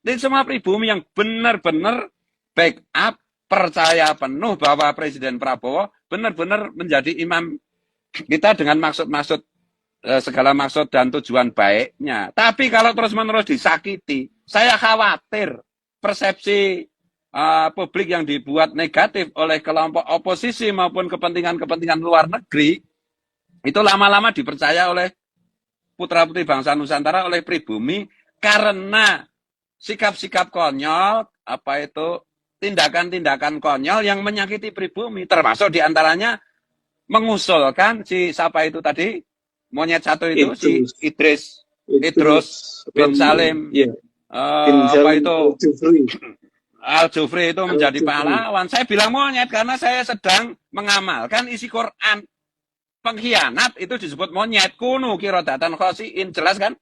Jadi semua pribumi yang benar-benar backup, percaya penuh bahwa Presiden Prabowo benar-benar menjadi imam kita dengan maksud-maksud segala maksud dan tujuan baiknya. Tapi kalau terus-menerus disakiti, saya khawatir persepsi publik yang dibuat negatif oleh kelompok oposisi maupun kepentingan-kepentingan luar negeri, itu lama-lama dipercaya oleh putra-putri bangsa Nusantara, oleh pribumi, karena sikap-sikap konyol, tindakan-tindakan konyol yang menyakiti pribumi, termasuk diantaranya mengusulkan si siapa itu tadi, monyet satu itu, si Idrus bin Salim, Al-Jufri itu menjadi pahlawan. Saya bilang monyet karena saya sedang mengamalkan isi Quran. Pengkhianat itu disebut monyet. Kunu kirodatan khosiin, jelas kan?